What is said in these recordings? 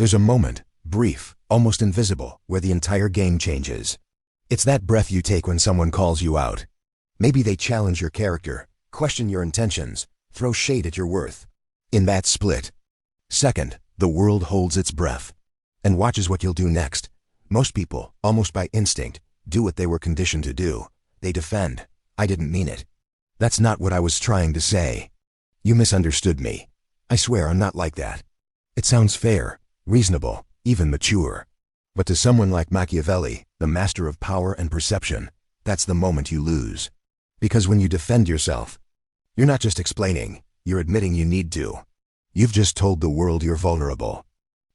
There's a moment, brief, almost invisible, where the entire game changes. It's that breath you take when someone calls you out. Maybe they challenge your character, question your intentions, throw shade at your worth. In that split second, the world holds its breath and watches what you'll do next. Most people, almost by instinct, do what they were conditioned to do. They defend. I didn't mean it. That's not what I was trying to say. You misunderstood me. I swear I'm not like that. It sounds fair, reasonable, even mature. But to someone like Machiavelli, the master of power and perception, that's the moment you lose. Because when you defend yourself, you're not just explaining, you're admitting you need to. You've just told the world you're vulnerable.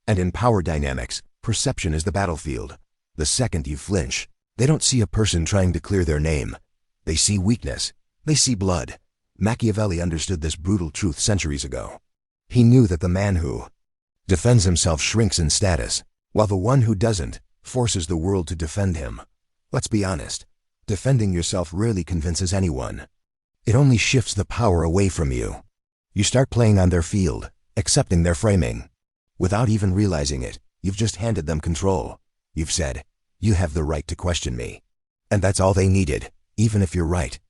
And in power dynamics, perception is the battlefield. The second you flinch, they don't see a person trying to clear their name. They see weakness. They see blood. Machiavelli understood this brutal truth centuries ago. He knew that the man who defends himself shrinks in status, while the one who doesn't forces the world to defend him. Let's be honest. Defending yourself rarely convinces anyone. It only shifts the power away from you. You start playing on their field, accepting their framing. Without even realizing it, you've just handed them control. You've said, you have the right to question me. And that's all they needed, even if you're right.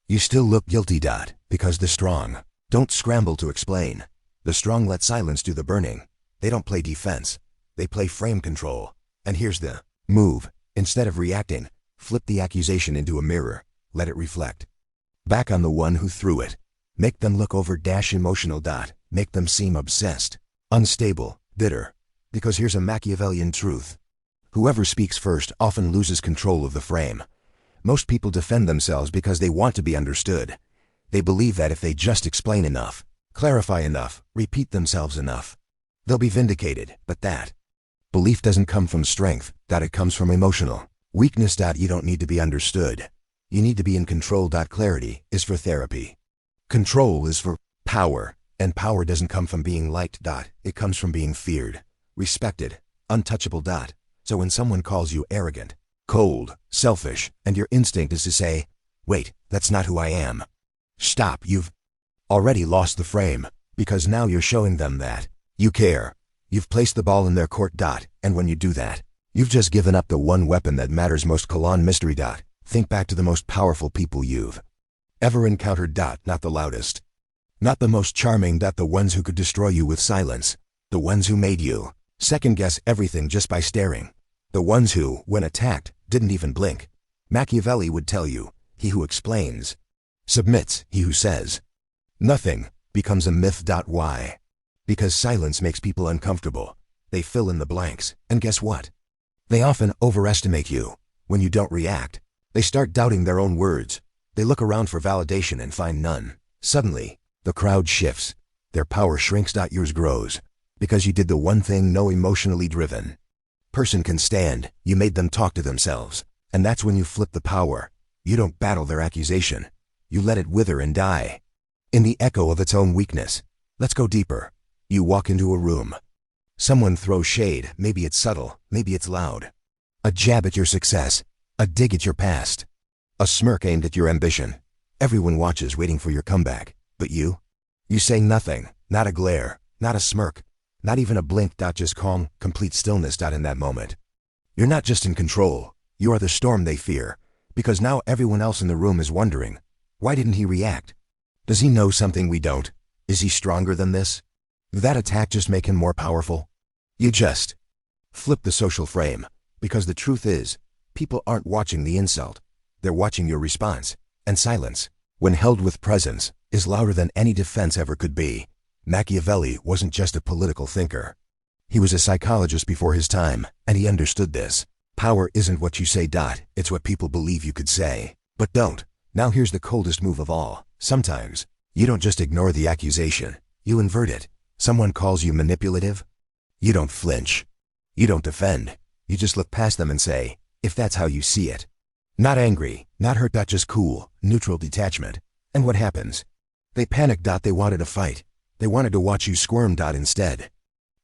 You still look guilty. Because the strong don't scramble to explain. The strong let silence do the burning. They don't play defense. They play frame control. And here's the move. Instead of reacting, flip the accusation into a mirror. Let it reflect back on the one who threw it. Make them look over emotional. Make them seem obsessed, unstable, bitter. Because here's a Machiavellian truth. Whoever speaks first often loses control of the frame. Most people defend themselves because they want to be understood. They believe that if they just explain enough, clarify enough, repeat themselves enough, they'll be vindicated. But that belief doesn't come from strength. It comes from emotional weakness. You don't need to be understood. You need to be in control. Clarity is for therapy. Control is for power, and power doesn't come from being liked. It comes from being feared, respected, untouchable. So when someone calls you arrogant, cold, selfish, and your instinct is to say, wait, that's not who I am. Stop, you've already lost the frame, because now you're showing them that you care. You've placed the ball in their court. And when you do that, you've just given up the one weapon that matters most. Colon mystery. Think back to the most powerful people you've ever encountered. Not the loudest, not the most charming. The ones who could destroy you with silence. The ones who made you second guess everything just by staring. The ones who, when attacked, didn't even blink. Machiavelli would tell you, he who explains submits. He who says nothing becomes a myth. Why? Because silence makes people uncomfortable. They fill in the blanks, and guess what? They often overestimate you. When you don't react, they start doubting their own words. They look around for validation and find none. Suddenly, the crowd shifts. Their power shrinks. Yours grows. Because you did the one thing no emotionally driven person can stand. You made them talk to themselves. And that's when you flip the power. You don't battle their accusation. You let it wither and die in the echo of its own weakness. Let's go deeper. You walk into a room. Someone throws shade. Maybe it's subtle, maybe it's loud. A jab at your success, a dig at your past, a smirk aimed at your ambition. Everyone watches, waiting for your comeback. But you say nothing. Not a glare, not a smirk, not even a blink. Just calm, complete stillness. In that moment, you're not just in control, you are the storm they fear. Because now everyone else in the room is wondering, why didn't he react? Does he know something we don't? Is he stronger than this? Did that attack just make him more powerful? You just flip the social frame. Because the truth is, people aren't watching the insult. They're watching your response. And silence, when held with presence, is louder than any defense ever could be. Machiavelli wasn't just a political thinker. He was a psychologist before his time, and he understood this. Power isn't what you say. It's what people believe you could say, but don't. Now here's the coldest move of all. Sometimes, you don't just ignore the accusation, you invert it. Someone calls you manipulative? You don't flinch. You don't defend. You just look past them and say, if that's how you see it. Not angry, not hurt. Just cool, neutral detachment. And what happens? They panic. They wanted a fight. They wanted to watch you squirm. Instead,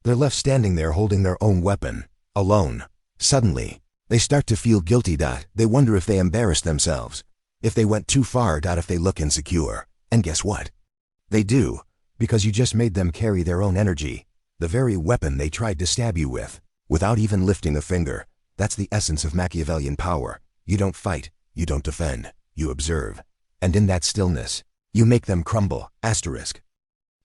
they're left standing there holding their own weapon, alone. Suddenly, they start to feel guilty. They wonder if they embarrassed themselves, if they went too far. If they look insecure. And guess what? They do, because you just made them carry their own energy. The very weapon they tried to stab you with, without even lifting a finger. That's the essence of Machiavellian power. You don't fight, you don't defend, you observe. And in that stillness, you make them crumble. Asterisk.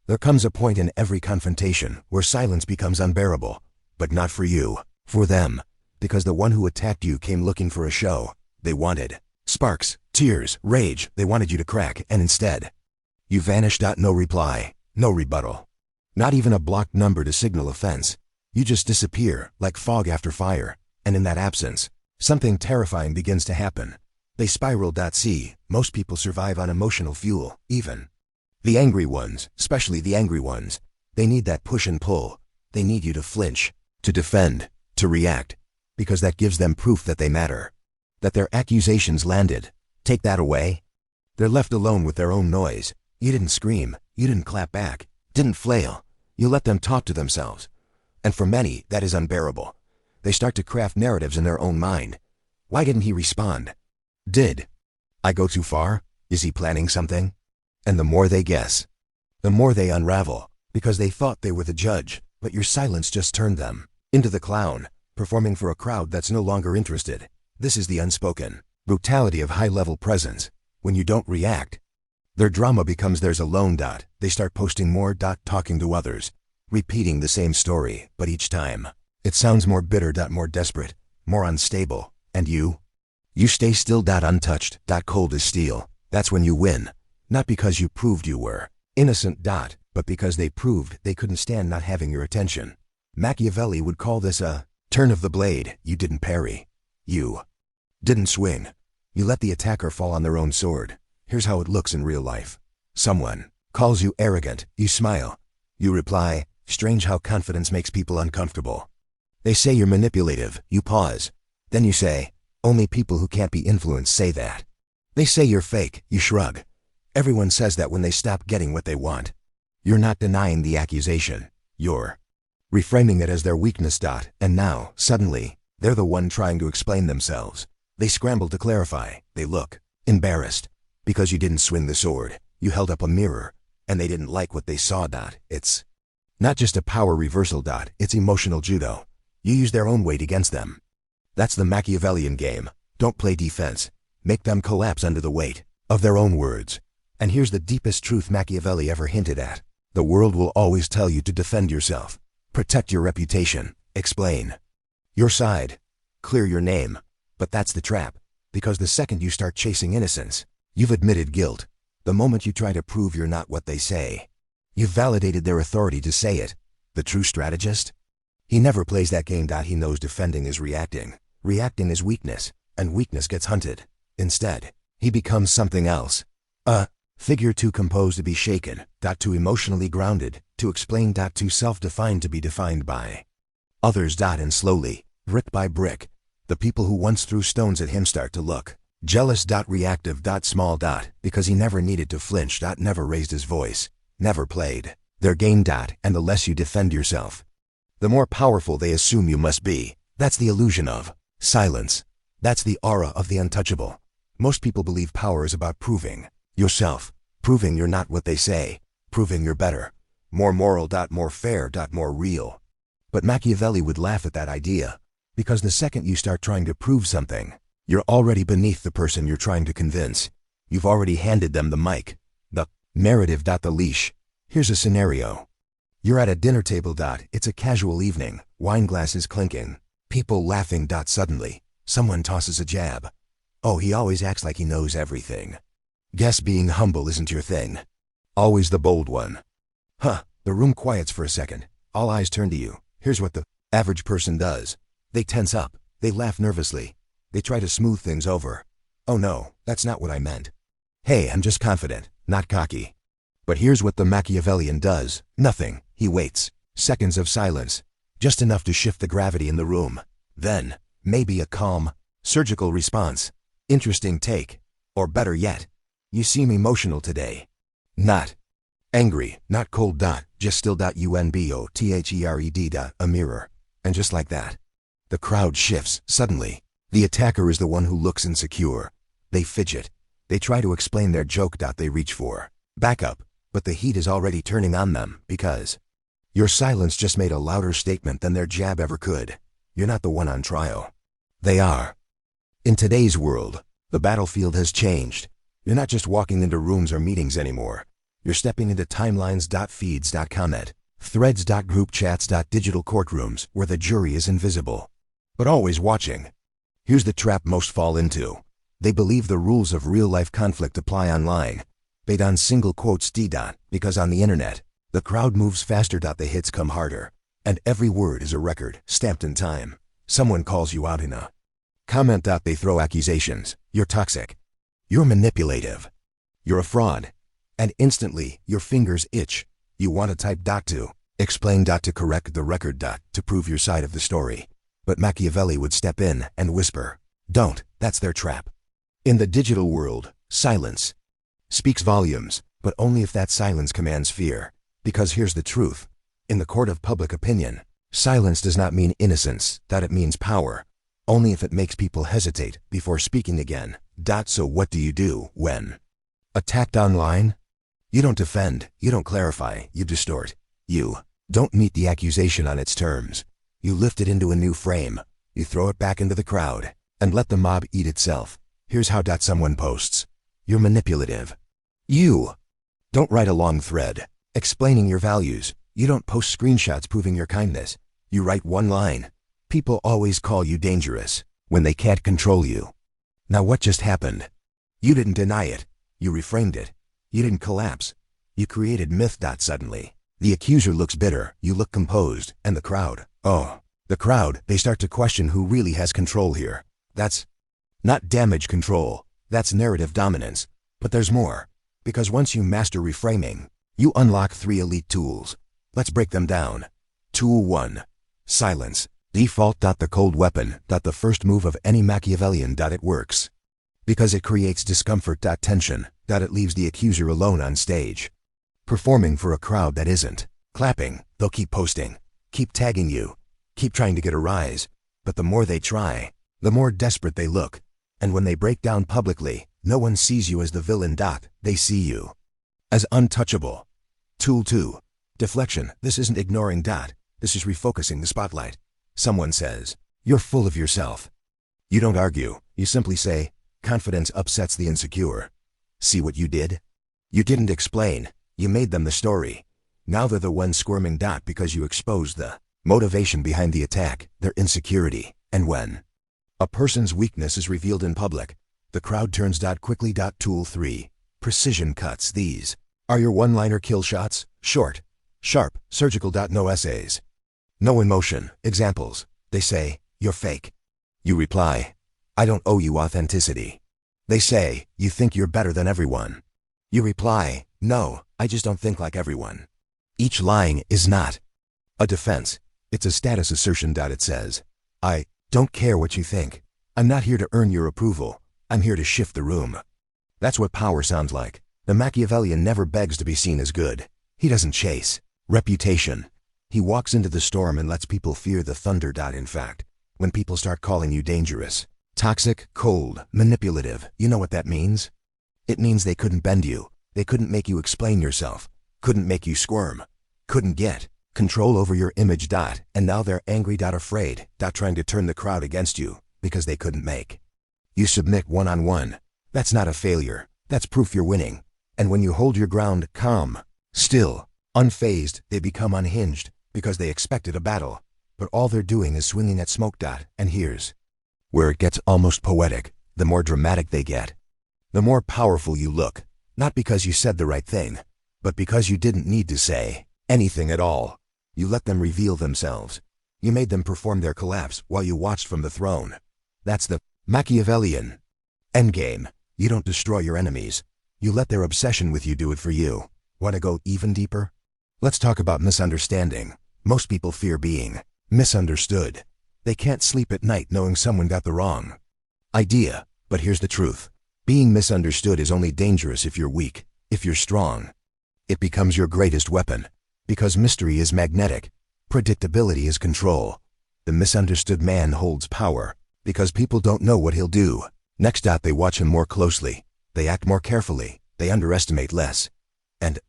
There comes a point in every confrontation where silence becomes unbearable. But not for you, for them. Because the one who attacked you came looking for a show. They wanted sparks, tears, rage. They wanted you to crack, and instead, you vanished. No reply, no rebuttal. Not even a blocked number to signal offense. You just disappear, like fog after fire. And in that absence, something terrifying begins to happen. They spiral. See, most people survive on emotional fuel, even the angry ones, especially the angry ones. They need that push and pull. They need you to flinch, to defend, to react, because that gives them proof that they matter, that their accusations landed. Take that away, they're left alone with their own noise. You didn't scream, you didn't clap back, didn't flail. You let them talk to themselves. And for many, that is unbearable. They start to craft narratives in their own mind. Why didn't he respond? Did I go too far? Is he planning something? And the more they guess, the more they unravel, because they thought they were the judge, but your silence just turned them into the clown, performing for a crowd that's no longer interested. This is the unspoken brutality of high-level presence. When you don't react, their drama becomes theirs alone. They start posting more. Talking to others, repeating the same story, but each time, it sounds more bitter. More desperate, more unstable. And you stay still. Untouched. Cold as steel. That's when you win. Not because you proved you were innocent. But because they proved they couldn't stand not having your attention. Machiavelli would call this a turn of the blade. You didn't parry. You didn't swing. You let the attacker fall on their own sword. Here's how it looks in real life. Someone calls you arrogant. You smile. You reply. Strange how confidence makes people uncomfortable. They say you're manipulative. You pause. Then you say, only people who can't be influenced say that. They say you're fake. You shrug. Everyone says that when they stop getting what they want. You're not denying the accusation. You're reframing it as their weakness. And now, suddenly, they're the one trying to explain themselves. They scramble to clarify. They look embarrassed. Because you didn't swing the sword. You held up a mirror. And they didn't like what they saw. It's not just a power reversal. It's emotional judo. You use their own weight against them. That's the Machiavellian game. Don't play defense. Make them collapse under the weight of their own words. And here's the deepest truth Machiavelli ever hinted at. The world will always tell you to defend yourself. Protect your reputation. Explain your side. Clear your name. But that's the trap. Because the second you start chasing innocence, you've admitted guilt. The moment you try to prove you're not what they say, you've validated their authority to say it. The true strategist? He never plays that game. He knows defending is reacting. Reacting is weakness, and weakness gets hunted. Instead, he becomes something else. A figure too composed to be shaken, too emotionally grounded, to explain, too self-defined to be defined by others. And slowly, brick by brick, the people who once threw stones at him start to look jealous. Reactive. Small. Because he never needed to flinch. Never raised his voice, never played their game. And the less you defend yourself, the more powerful they assume you must be. That's the illusion of silence. That's the aura of the untouchable. Most people believe power is about proving yourself, proving you're not what they say, proving you're better, more moral. More fair. More real. But Machiavelli would laugh at that idea, because the second you start trying to prove something, you're already beneath the person you're trying to convince. You've already handed them the mic, the narrative. The leash. Here's a scenario. You're at a dinner table. It's a casual evening, wine glasses clinking, people laughing. Suddenly, someone tosses a jab. Oh, he always acts like he knows everything. Guess being humble isn't your thing. Always the bold one. The room quiets for a second. All eyes turn to you. Here's what the average person does. They tense up. They laugh nervously. They try to smooth things over. Oh no, that's not what I meant. Hey, I'm just confident, not cocky. But here's what the Machiavellian does. Nothing. He waits. Seconds of silence. Just enough to shift the gravity in the room. Then, maybe a calm, surgical response. Interesting take. Or better yet, you seem emotional today. Not angry, not cold. Just still. UNBOTHERED. A mirror. And just like that, the crowd shifts. Suddenly, the attacker is the one who looks insecure. They fidget. They try to explain their joke. They reach for backup, but the heat is already turning on them because Your silence just made a louder statement than their jab ever could. You're not the one on trial. They are. In today's world, the battlefield has changed. You're not just walking into rooms or meetings anymore. You're stepping into timelines.feeds.comment, threads.groupchats.digital courtrooms where the jury is invisible, but always watching. Here's the trap most fall into. They believe the rules of real-life conflict apply online. Based on single quotes because on the internet, the crowd moves faster. The hits come harder. And every word is a record, stamped in time. Someone calls you out in a comment. They throw accusations. You're toxic. You're manipulative. You're a fraud. And instantly, your fingers itch. You want to type to explain to correct the record to prove your side of the story. But Machiavelli would step in and whisper, "Don't, that's their trap." In the digital world, silence speaks volumes, but only if that silence commands fear. Because here's the truth. In the court of public opinion, silence does not mean innocence, it means power. Only if it makes people hesitate before speaking again. So what do you do when attacked online? You don't defend, you don't clarify, you distort. You don't meet the accusation on its terms. You lift it into a new frame. You throw it back into the crowd and let the mob eat itself. Here's how someone posts. You're manipulative. You don't write a long thread explaining your values. You don't post screenshots proving your kindness. You write one line. People always call you dangerous when they can't control you. Now what just happened? You didn't deny it. You reframed it. You didn't collapse. You created myth. Suddenly, the accuser looks bitter, you look composed, and the crowd, they start to question who really has control here. That's not damage control, that's narrative dominance. But there's more. Because once you master reframing, you unlock 3 elite tools. Let's break them down. Tool 1. Silence. Default. The cold weapon. The first move of any Machiavellian. It works. Because it creates discomfort. Tension. It leaves the accuser alone on stage, performing for a crowd that isn't clapping. They'll keep posting, keep tagging you, keep trying to get a rise. But the more they try, the more desperate they look. And when they break down publicly, no one sees you as the villain. They see you as untouchable. Tool 2. Deflection. This isn't ignoring. This is refocusing the spotlight. Someone says, "You're full of yourself." You don't argue. You simply say, "Confidence upsets the insecure." See what you did? You didn't explain. You made them the story. Now they're the ones squirming. Because you exposed the motivation behind the attack, their insecurity. And when a person's weakness is revealed in public, the crowd turns. Quickly. Tool 3. Precision cuts. These are your one-liner kill shots. Short, sharp, surgical. No essays. No emotion. Examples. They say, "You're fake." You reply, "I don't owe you authenticity." They say, "You think you're better than everyone." You reply, "No, I just don't think like everyone." Each lying is not a defense. It's a status assertion. It says, "I don't care what you think. I'm not here to earn your approval. I'm here to shift the room." That's what power sounds like. The Machiavellian never begs to be seen as good. He doesn't chase reputation. He walks into the storm and lets people fear the thunder. In fact, when people start calling you dangerous, toxic, cold, manipulative, you know what that means? It means they couldn't bend you. They couldn't make you explain yourself. Couldn't make you squirm. Couldn't get control over your image. And now they're angry. Afraid. Trying to turn the crowd against you because they couldn't make you submit one-on-one. That's not a failure. That's proof you're winning. And when you hold your ground, calm, still, unfazed, they become unhinged because they expected a battle. But all they're doing is swinging at smoke. And here's where it gets almost poetic. The more dramatic they get, the more powerful you look. Not because you said the right thing, but because you didn't need to say anything at all. You let them reveal themselves. You made them perform their collapse while you watched from the throne. That's the Machiavellian endgame. You don't destroy your enemies. You let their obsession with you do it for you. Want to go even deeper? Let's talk about misunderstanding. Most people fear being misunderstood. They can't sleep at night knowing someone got the wrong idea. But here's the truth. Being misunderstood is only dangerous if you're weak. If you're strong, it becomes your greatest weapon. Because mystery is magnetic. Predictability is control. The misunderstood man holds power because people don't know what he'll do next. They watch him more closely. They act more carefully. They underestimate less. And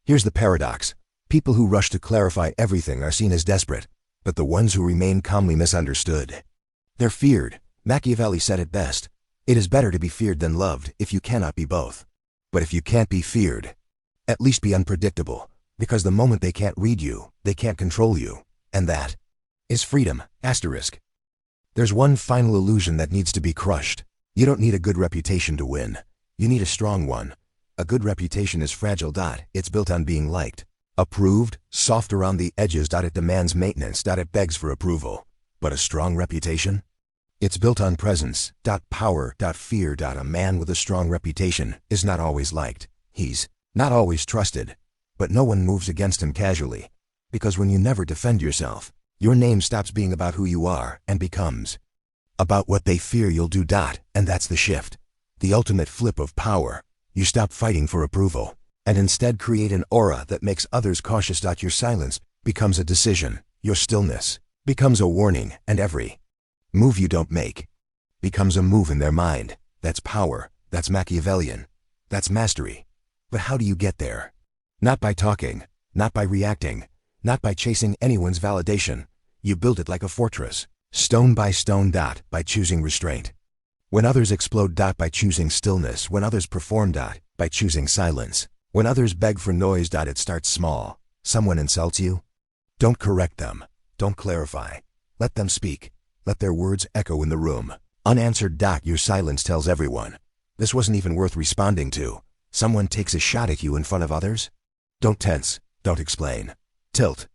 here's the paradox. People who rush to clarify everything are seen as desperate, but the ones who remain calmly misunderstood. They're feared. Machiavelli said it best. It is better to be feared than loved if you cannot be both. But if you can't be feared, at least be unpredictable, because the moment they can't read you, they can't control you. And that is freedom. Asterisk. There's one final illusion that needs to be crushed. You don't need a good reputation to win. You need a strong one. A good reputation is fragile. It's built on being liked, approved, soft around the edges. It demands maintenance. It begs for approval. But a strong reputation? It's built on presence. Power. Fear. A man with a strong reputation is not always liked. He's not always trusted. But no one moves against him casually. Because when you never defend yourself, your name stops being about who you are and becomes about what they fear you'll do. And that's the shift. The ultimate flip of power. You stop fighting for approval and instead create an aura that makes others cautious. Your silence becomes a decision. Your stillness becomes a warning, and every move you don't make becomes a move in their mind. That's power. That's Machiavellian. That's mastery. But how do you get there? Not by talking, not by reacting, not by chasing anyone's validation. You build it like a fortress, stone by stone. By choosing restraint when others explode. By choosing stillness when others perform. By choosing silence when others beg for noise. It starts small. Someone insults you? Don't correct them. Don't clarify. Let them speak. Let their words echo in the room. Unanswered. Your silence tells everyone, this wasn't even worth responding to. Someone takes a shot at you in front of others? Don't tense. Don't explain. Tilt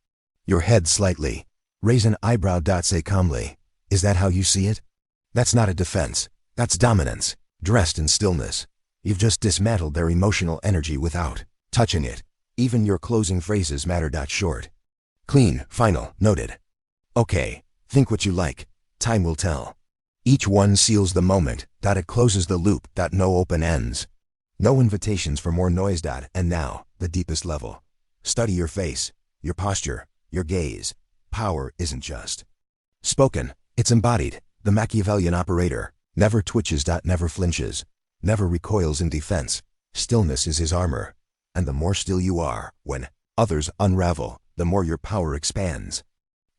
your head slightly. Raise an eyebrow. Say calmly, is that how you see it? That's not a defense. That's dominance, dressed in stillness. You've just dismantled their emotional energy without touching it. Even your closing phrases matter. Short, clean, final, noted. Okay, think what you like. Time will tell. Each one seals the moment. It closes the loop. No open ends. No invitations for more noise. And now, the deepest level. Study your face, your posture, your gaze. Power isn't just spoken, it's embodied. The Machiavellian operator never twitches. Never flinches. Never recoils in defense. Stillness is his armor. And the more still you are, when others unravel, the more your power expands.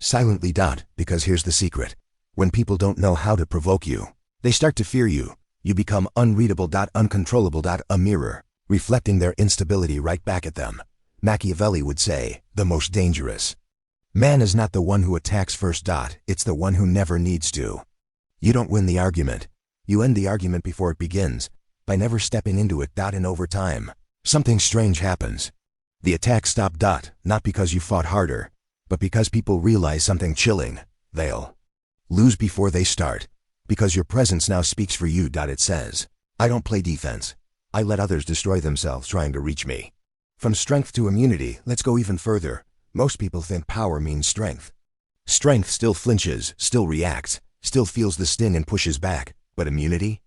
Silently. Because here's the secret. When people don't know how to provoke you, they start to fear you. You become unreadable. Uncontrollable. A mirror, reflecting their instability right back at them. Machiavelli would say, the most dangerous man is not the one who attacks first. It's the one who never needs to. You don't win the argument. You end the argument before it begins, by never stepping into it. And over time, something strange happens. The attack stopped. Not because you fought harder, but because people realize something chilling. They'll lose before they start, because your presence now speaks for you. It says, I don't play defense. I let others destroy themselves trying to reach me. From strength to immunity, let's go even further. Most people think power means strength. Strength still flinches, still reacts, still feels the sting and pushes back. But immunity?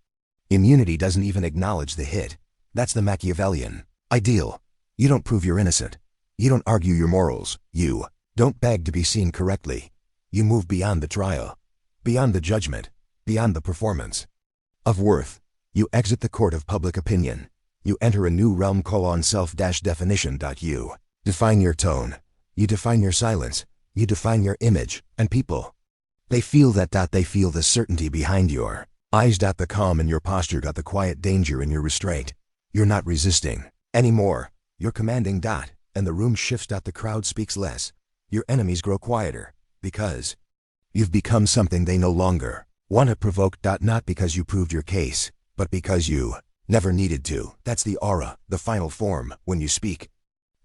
Immunity doesn't even acknowledge the hit. That's the Machiavellian ideal. You don't prove you're innocent. You don't argue your morals. You don't beg to be seen correctly. You move beyond the trial, beyond the judgment, beyond the performance of worth. You exit the court of public opinion. You enter a new realm. Self-definition. You define your tone. You define your silence. You define your image. And people, they feel that. They feel the certainty behind your eyes. The calm in your posture. The quiet danger in your restraint. You're not resisting anymore. You're commanding. And the room shifts. The crowd speaks less. Your enemies grow quieter. Because you've become something they no longer want to provoke. Not because you proved your case, but because you never needed to. That's the aura, the final form, when you speak.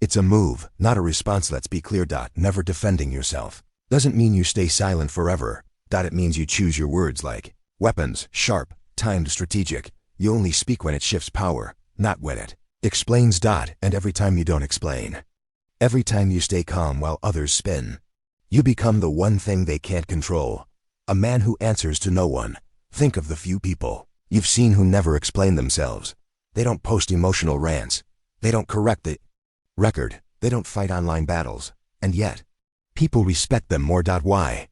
It's a move, not a response. Let's be clear. Never defending yourself doesn't mean you stay silent forever. It means you choose your words like weapons, sharp, timed, strategic. You only speak when it shifts power, not when it explains. And every time you don't explain, every time you stay calm while others spin, you become the one thing they can't control. A man who answers to no one. Think of the few people you've seen who never explain themselves. They don't post emotional rants. They don't correct the record. They don't fight online battles. And yet, people respect them more. Why?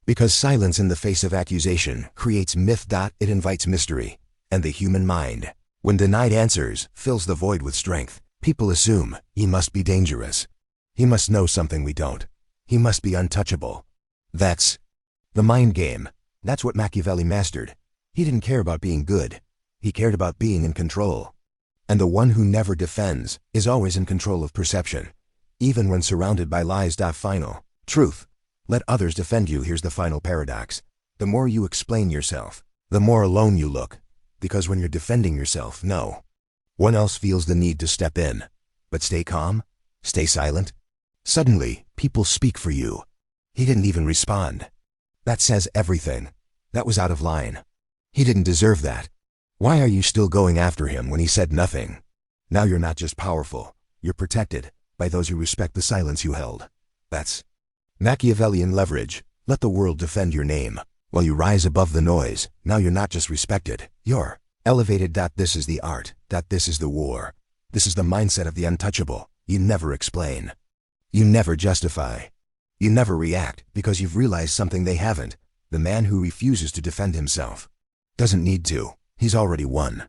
Because silence in the face of accusation creates myth. It invites mystery. And the human mind, when denied answers, fills the void with strength. People assume he must be dangerous. He must know something we don't. He must be untouchable. That's the mind game. That's what Machiavelli mastered. He didn't care about being good. He cared about being in control. And the one who never defends is always in control of perception, even when surrounded by lies. Final truth. Let others defend you. Here's the final paradox. The more you explain yourself, the more alone you look. Because when you're defending yourself, no one else feels the need to step in. But stay calm, stay silent. Suddenly, people speak for you. He didn't even respond. That says everything. That was out of line. He didn't deserve that. Why are you still going after him when he said nothing? Now you're not just powerful, you're protected by those who respect the silence you held. That's Machiavellian leverage. Let the world defend your name while you rise above the noise. Now you're not just respected, you're elevated. This is the art. This is the war. This is the mindset of the untouchable. You never explain. You never justify. You never react because you've realized something they haven't. The man who refuses to defend himself doesn't need to. He's already won.